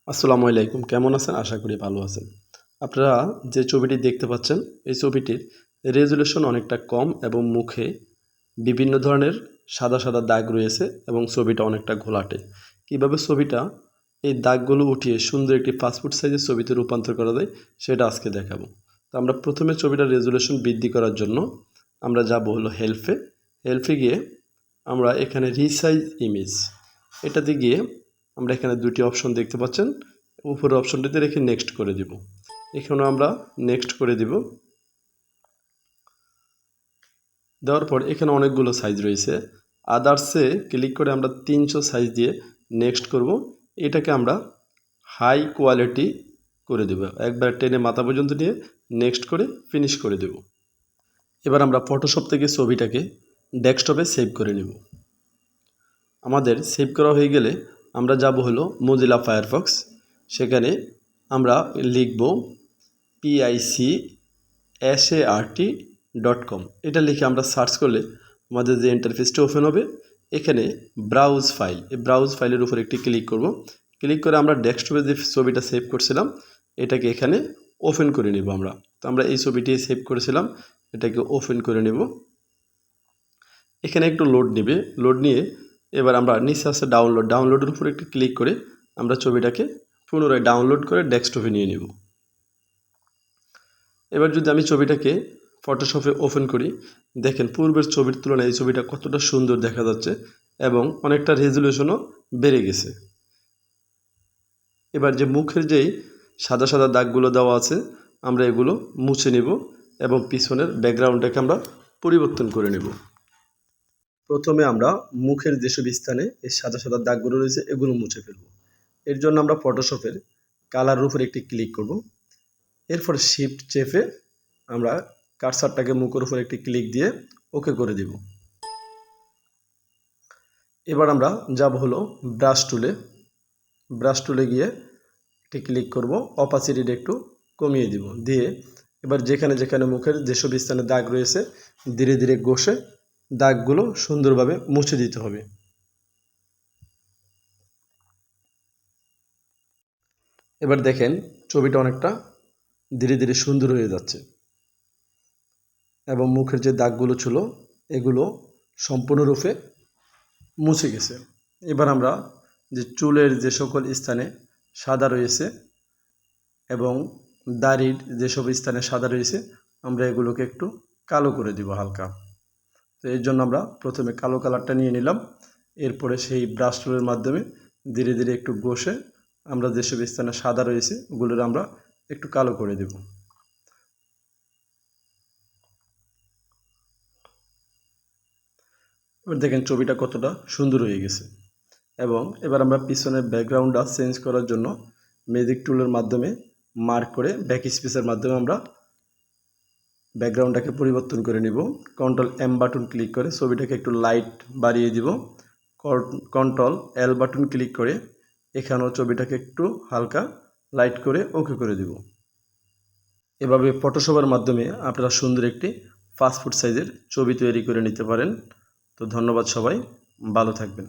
আসসালামু আলাইকুম, কেমন আছেন? আশা করি ভালো আছেন। আপনারা যে ছবিটি দেখতে পাচ্ছেন, এই ছবিটির রেজোলিউশন অনেকটা কম এবং মুখে বিভিন্ন ধরনের সাদা সাদা দাগ রয়েছে এবং ছবিটা অনেকটা ঘোলাটে। কীভাবে ছবিটা এই দাগগুলো উঠিয়ে সুন্দর একটি পাসপোর্ট সাইজের ছবিতে রূপান্তর করা যায় সেটা আজকে দেখাবো। তো আমরা প্রথমে ছবিটার রেজোলিউশন বৃদ্ধি করার জন্য আমরা যাব হলো হেল্পে গিয়ে আমরা এখানে রিসাইজ ইমেজ এটাতে গিয়ে আমরা এখানে দুটি অপশন দেখতে পাচ্ছেন। উপরের অপশনটিতে রেখে নেক্সট করে দিব। এখানেও আমরা নেক্সট করে দিব। দেওয়ার পর এখানে অনেকগুলো সাইজ রয়েছে। আদার্সে ক্লিক করে আমরা 300 সাইজ দিয়ে নেক্সট করব। এটাকে আমরা হাই কোয়ালিটি করে দেব। একবার টেনে মাথা পর্যন্ত নিয়ে নেক্সট করে ফিনিশ করে দেব। এবার আমরা ফটোশপ থেকে ছবিটাকে ডেস্কটপে সেভ করে নেব। আমাদের সেভ করা হয়ে গেলে আমরা যাব হলো মোজিলা ফায়ারফক্স। সেখানে আমরা লিখব picSART.com। এটা লিখে আমরা সার্চ করলে আমাদের যে ইন্টারফেসটি ওপেন হবে, এখানে ব্রাউজ ফাইল, এই ব্রাউজ ফাইলের উপর একটি ক্লিক করব। ক্লিক করে আমরা ডেস্কটপে যে ছবিটা সেভ করছিলাম এটাকে এখানে ওপেন করে নেব। তো আমরা এই ছবিটি সেভ করেছিলাম, এটাকে ওপেন করে নেব। এখানে একটু লোড নেবে, লোড নিয়ে এবার আমরা নিচে আছে ডাউনলোডের উপর একটি ক্লিক করে আমরা ছবিটাকে পুনরায় ডাউনলোড করে ডেস্কটপে নিয়ে নেব। এবার যদি আমি ছবিটাকে ফটোশপে ওপেন করি, দেখেন পূর্বের ছবির তুলনায় এই ছবিটা কতটা সুন্দর দেখা যাচ্ছে এবং অনেকটা রেজোলিউশনও বেড়ে গেছে। এবার যে মুখের যেই সাদা সাদা দাগগুলো দেওয়া আছে আমরা এগুলো মুছে নেব এবং পিছনের ব্যাকগ্রাউন্ডটাকে আমরা পরিবর্তন করে নেব। প্রথমে আমরা মুখের যেসব স্থানে এই সাদা সাদা দাগগুলো রয়েছে এগুলো মুছে ফেলব। এর জন্য আমরা ফটোশপের কালারের উপর একটি ক্লিক করব। এরপর শিফট চেপে আমরা কার্সারটাকে মুখের উপর একটি ক্লিক দিয়ে ওকে করে দিব। এবার আমরা যাব হলো ব্রাশ টুলে গিয়ে একটি ক্লিক করব, অপাসিটিটা একটু কমিয়ে দিব। দিয়ে এবার যেখানে যেখানে মুখের যেসব স্থানে দাগ রয়েছে ধীরে ধীরে ঘষে দাগগুলো সুন্দরভাবে মুছে দিতে হবে। এবার দেখেন ছবিটা অনেকটা ধীরে ধীরে সুন্দর হয়ে যাচ্ছে এবং মুখের যে দাগগুলো ছিল এগুলো সম্পূর্ণরূপে মুছে গেছে। এবার আমরা যে চুলের যে সকল স্থানে সাদা রয়েছে এবং দাড়ির যেসব স্থানে সাদা রয়েছে আমরা এগুলোকে একটু কালো করে দিব হালকা। তো এর জন্য আমরা প্রথমে কালো কালারটা নিয়ে নিলাম। এরপরে সেই ব্রাশ টুলের মাধ্যমে ধীরে ধীরে একটু ঘষে আমরা যেসব স্থানে সাদা রয়েছে ওগুলোর আমরা একটু কালো করে দেব। এবার দেখেন ছবিটা কতটা সুন্দর হয়ে গেছে। এবং এবার আমরা পিছনের ব্যাকগ্রাউন্ডটা চেঞ্জ করার জন্য ম্যাজিক টুলের মাধ্যমে মার্ক করে ব্যাক স্পেসের মাধ্যমে আমরা ব্যাকগ্রাউন্ডটাকে পরিবর্তন করে নিব। কন্ট্রোল এম বাটন ক্লিক করে ছবিটাকে একটু লাইট বাড়িয়ে দিব। কন্ট্রোল এল বাটন ক্লিক করে এখানেও ছবিটাকে একটু হালকা লাইট করে ওকে করে দিব। এভাবে ফটোশপের মাধ্যমে আপনারা সুন্দর একটি পাসপোর্ট সাইজের ছবি তৈরি করে নিতে পারেন। তো ধন্যবাদ সবাই, ভালো থাকবেন।